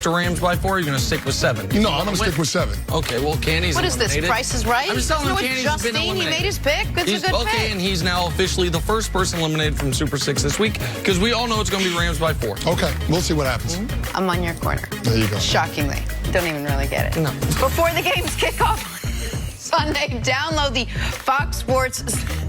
to Rams by 4, or are you going to stick with 7? No, I'm going to stick with 7. Okay, well, Candy's What is this, Price is Right? I'm just telling him Candy's Justine, been eliminated. he made his pick. It's a good okay, pick. and he's now officially the first person eliminated from Super 6 this week, because we all know it's going to be Rams by 4. Okay, we'll see what happens. I'm on your corner. There you go. Shockingly. Don't even really get it. No. Before the games kick off Sunday, download the Fox Sports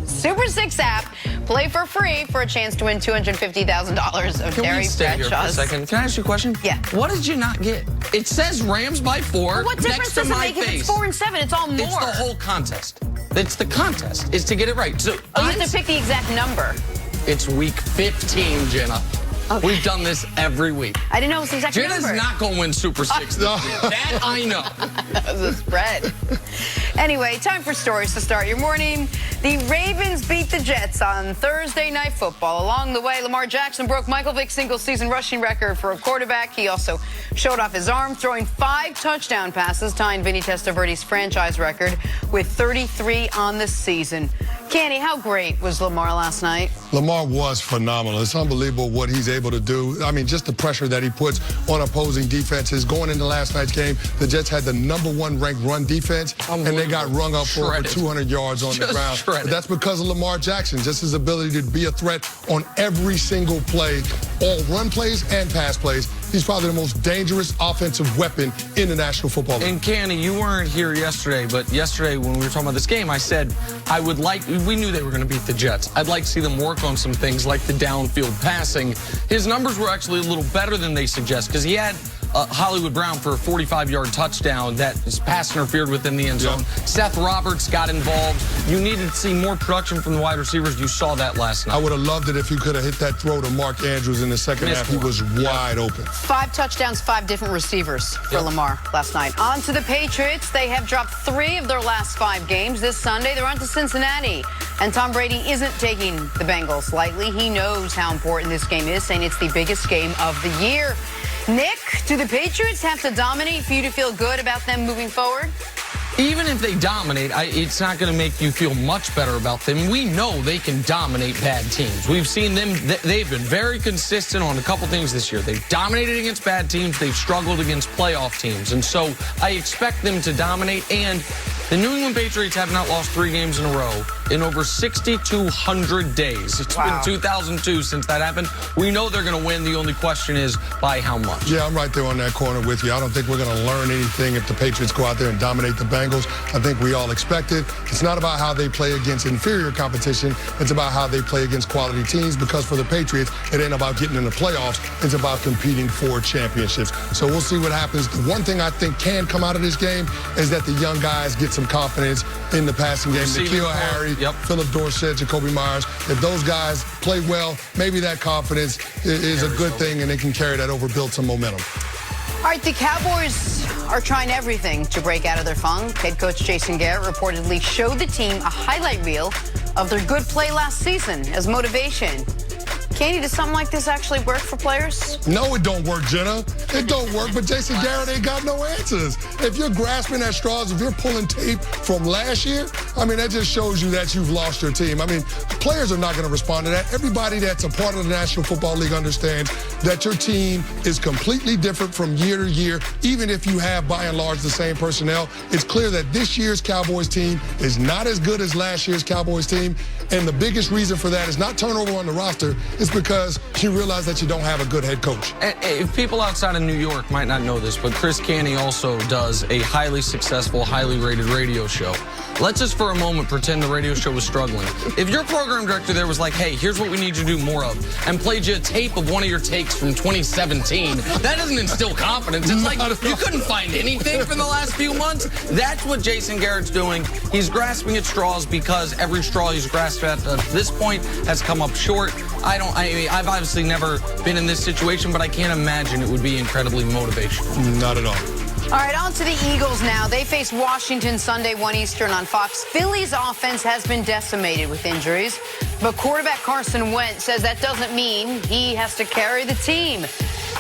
Super 6 app. Play for free for a chance to win $250,000 of Terry Stay here for a Bradshaw's. second? Can I ask you a question? Yeah. What did you not get? It says Rams by 4 Well, what difference next to does it my make if face. it's 4 and 7? It's all more. It's the whole contest. It's the contest. Is to get it right. So Oh, you have to pick the exact number. It's week 15, Jenna. Okay. We've done this every week. I didn't know it was the exact Jenna's number. not going to win Super 6 this week. That I know. That was a spread. Anyway, time for stories to start your morning. The Ravens beat the Jets on Thursday Night Football. Along the way, Lamar Jackson broke Michael Vick's single-season rushing record for a quarterback. He also showed off his arm, throwing 5 touchdown passes, tying Vinny Testaverde's franchise record with 33 on the season. Candy, how great was Lamar last night? Lamar was phenomenal. It's unbelievable what he's able to do. I mean, just the pressure that he puts on opposing defenses. Going into last night's game, the Jets had the #1 ranked run defense, and they got rung up for over 200 yards on the ground. But that's because of Lamar Jackson, just his ability to be a threat on every single play, all run plays and pass plays. He's probably the most dangerous offensive weapon in the National Football League. And Candy, you weren't here yesterday, but yesterday when we were talking about this game, I said we knew they were going to beat the Jets. I'd like to see them work on some things like the downfield passing. His numbers were actually a little better than they suggest, because he had Hollywood Brown for a 45-yard touchdown that is pass interfered within the end zone. Yep. Seth Roberts got involved. You needed to see more production from the wide receivers. You saw that last night. I would have loved it if he could have hit that throw to Mark Andrews in the second half. He was wide open. 5 touchdowns, 5 different receivers for Lamar last night. On to the Patriots. They have dropped 3 of their last 5 games. This Sunday, they're on to Cincinnati. And Tom Brady isn't taking the Bengals lightly. He knows how important this game is, saying it's the biggest game of the year. Nick, do the Patriots have to dominate for you to feel good about them moving forward? Even if they dominate, it's not going to make you feel much better about them. We know they can dominate bad teams. We've seen them. They've been very consistent on a couple things this year. They've dominated against bad teams. They've struggled against playoff teams. And so I expect them to dominate. And the New England Patriots have not lost 3 games in a row in over 6,200 days. It's been 2002 since that happened. We know they're going to win. The only question is by how much. Yeah, I'm right there on that corner with you. I don't think we're going to learn anything if the Patriots go out there and dominate the Bengals. I think we all expect it. It's not about how they play against inferior competition. It's about how they play against quality teams, because for the Patriots, it ain't about getting in the playoffs. It's about competing for championships. So we'll see what happens. The one thing I think can come out of this game is that the young guys get some confidence in the passing game. N'Keal Harry, Philip Dorsett, Jacoby Myers. If those guys play well, maybe that confidence is a good thing, and they can carry that over, build some momentum. All right, the Cowboys are trying everything to break out of their funk. Head coach Jason Garrett reportedly showed the team a highlight reel of their good play last season as motivation. Candy, does something like this actually work for players? No, it don't work, Jenna. It don't work, but Jason Garrett ain't got no answers. If you're grasping at straws, if you're pulling tape from last year, I mean, that just shows you that you've lost your team. I mean, players are not going to respond to that. Everybody that's a part of the National Football League understands that your team is completely different from year to year. Even if you have, by and large, the same personnel, it's clear that this year's Cowboys team is not as good as last year's Cowboys team. And the biggest reason for that is not turnover on the roster. It's because you realize that you don't have a good head coach. If people outside of New York might not know this, but Chris Canty also does a highly successful, highly rated radio show. Let's just for a moment pretend the radio show was struggling. If your program director there was like, hey, here's what we need you to do more of, and played you a tape of one of your takes from 2017, that doesn't instill confidence. It's like you couldn't find anything for the last few months. That's what Jason Garrett's doing. He's grasping at straws because every straw he's grasped at this point has come up short. I mean, I've obviously never been in this situation, but I can't imagine it would be incredibly motivational. Not at all. All right, on to the Eagles now. They face Washington Sunday, 1 Eastern on Fox. Philly's offense has been decimated with injuries, but quarterback Carson Wentz says that doesn't mean he has to carry the team.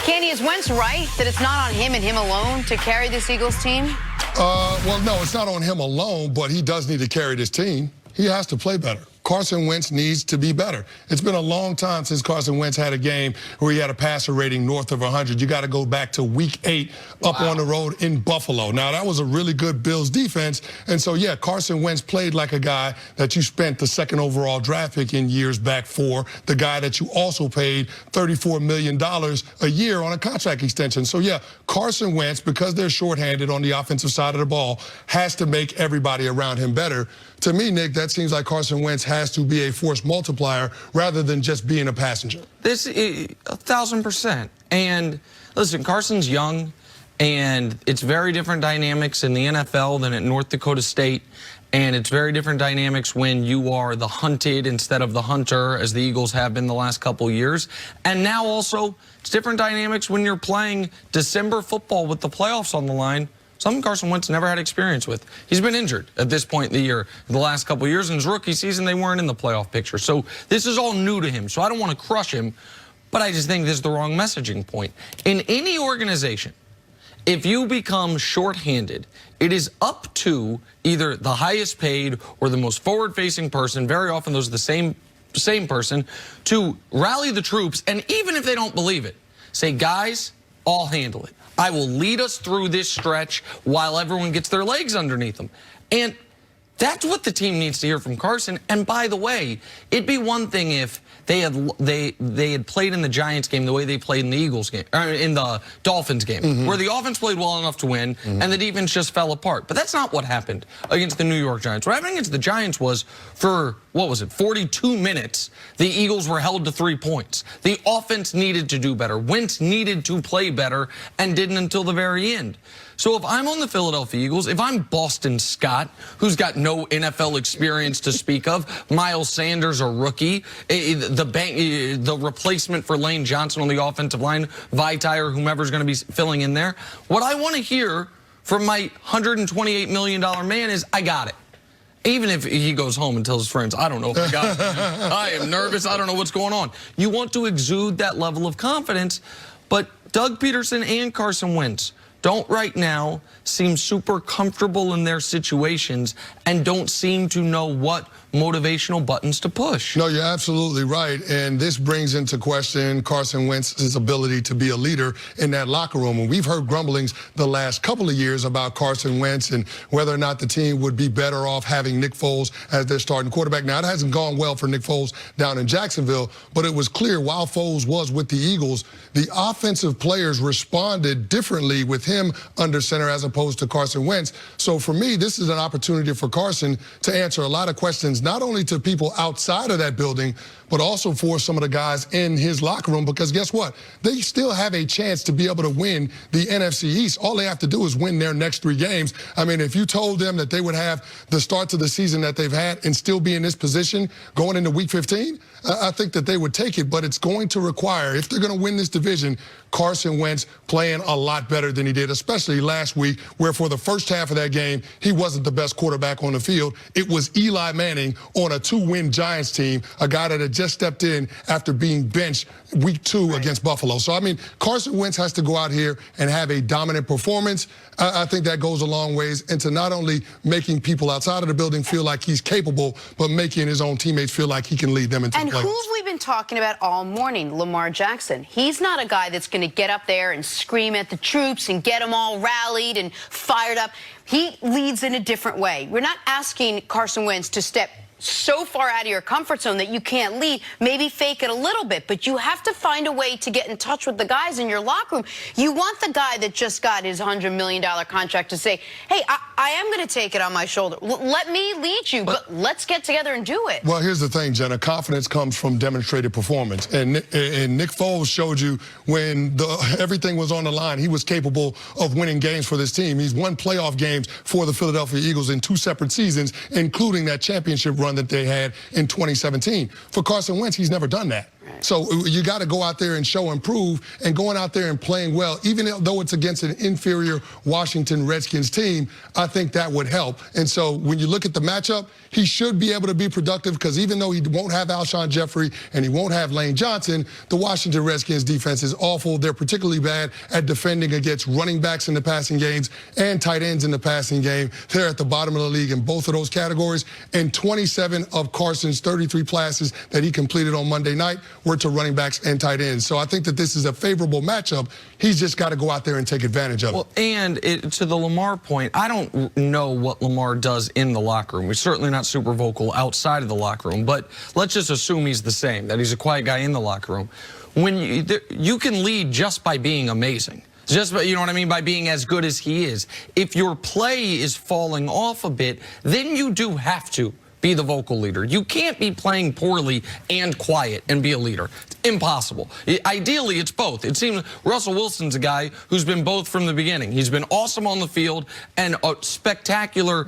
Candy, is Wentz right that it's not on him and him alone to carry this Eagles team? Well, no, it's not on him alone, but he does need to carry this team. He has to play better. Carson Wentz needs to be better. It's been a long time since Carson Wentz had a game where he had a passer rating north of 100. You got to go back to week 8 up on the road in Buffalo. Now, that was a really good Bills defense. And so, yeah, Carson Wentz played like a guy that you spent the 2nd overall draft pick in years back for, the guy that you also paid $34 million a year on a contract extension. So, yeah, Carson Wentz, because they're shorthanded on the offensive side of the ball, has to make everybody around him better. To me, Nick, that seems like Carson Wentz has to be a force multiplier rather than just being a passenger. This is 1,000%. And listen, Carson's young, and it's very different dynamics in the NFL than at North Dakota State. And it's very different dynamics when you are the hunted instead of the hunter, as the Eagles have been the last couple of years. And now also, it's different dynamics when you're playing December football with the playoffs on the line. Something Carson Wentz never had experience with. He's been injured at this point in the year. The last couple of years in his rookie season, they weren't in the playoff picture. So this is all new to him. So I don't want to crush him, but I just think this is the wrong messaging point. In any organization, if you become shorthanded, it is up to either the highest paid or the most forward-facing person, very often those are the same person, to rally the troops, and even if they don't believe it, say, guys, I'll handle it. I will lead us through this stretch while everyone gets their legs underneath them. And that's what the team needs to hear from Carson. And by the way, it'd be one thing if they had played in the Giants game the way they played in the Eagles game, or in the Dolphins game, where the offense played well enough to win and the defense just fell apart. But that's not what happened against the New York Giants. What happened against the Giants was for, 42 minutes, the Eagles were held to 3 points. The offense needed to do better. Wentz needed to play better and didn't until the very end. So if I'm on the Philadelphia Eagles, if I'm Boston Scott, who's got no NFL experience to speak of, Miles Sanders, a rookie, the replacement for Lane Johnson on the offensive line, Vitae or whomever's going to be filling in there, what I want to hear from my $128 million man is, I got it. Even if he goes home and tells his friends, I don't know if I got it. I am nervous. I don't know what's going on. You want to exude that level of confidence, but Doug Peterson and Carson Wentz don't right now seem super comfortable in their situations and don't seem to know what motivational buttons to push. No, you're absolutely right. And this brings into question Carson Wentz's ability to be a leader in that locker room. And we've heard grumblings the last couple of years about Carson Wentz and whether or not the team would be better off having Nick Foles as their starting quarterback. Now, it hasn't gone well for Nick Foles down in Jacksonville, but it was clear while Foles was with the Eagles, the offensive players responded differently with him under center as opposed to Carson Wentz. So for me, this is an opportunity for Carson to answer a lot of questions, not only to people outside of that building, but also for some of the guys in his locker room, because guess what? They still have a chance to be able to win the NFC East. All they have to do is win their next 3 games. I mean, if you told them that they would have the start to the season that they've had and still be in this position going into week 15, I think that they would take it, but it's going to require, if they're going to win this division, Carson Wentz playing a lot better than he did, especially last week, where for the first half of that game, he wasn't the best quarterback on the field. It was Eli Manning on a 2-win Giants team, a guy that had just stepped in after being benched week 2 against Buffalo. So, I mean, Carson Wentz has to go out here and have a dominant performance. I think that goes a long ways into not only making people outside of the building feel like he's capable, but making his own teammates feel like he can lead them into the playoffs. And who have we been talking about all morning? Lamar Jackson. He's not a guy that's going to get up there and scream at the troops and get them all rallied and fired up. He leads in a different way. We're not asking Carson Wentz to step so far out of your comfort zone that you can't lead, maybe fake it a little bit, but you have to find a way to get in touch with the guys in your locker room. You want the guy that just got his $100 million contract to say, hey, I am going to take it on my shoulder. Let me lead you, but let's get together and do it. Well, here's the thing, Jenna. Confidence comes from demonstrated performance. And Nick Foles showed you when everything was on the line, he was capable of winning games for this team. He's won playoff games for the Philadelphia Eagles in 2 separate seasons, including that championship run that they had in 2017. For Carson Wentz, he's never done that. So you got to go out there and show and prove, and going out there and playing well, even though it's against an inferior Washington Redskins team, I think that would help. And so when you look at the matchup, he should be able to be productive, because even though he won't have Alshon Jeffrey and he won't have Lane Johnson, the Washington Redskins defense is awful. They're particularly bad at defending against running backs in the passing games and tight ends in the passing game. They're at the bottom of the league in both of those categories. And 27 of Carson's 33 passes that he completed on Monday night were to running backs and tight ends. So I think that this is a favorable matchup. He's just got to go out there and take advantage of it. Well, and to the Lamar point, I don't know what Lamar does in the locker room. He's certainly not super vocal outside of the locker room, but let's just assume he's the same, that he's a quiet guy in the locker room. When you can lead just by being amazing. Just, you know what I mean, by being as good as he is. If your play is falling off a bit, then you do have to be the vocal leader. You can't be playing poorly and quiet and be a leader. It's impossible. Ideally, it's both. It seems Russell Wilson's a guy who's been both from the beginning. He's been awesome on the field and a spectacular...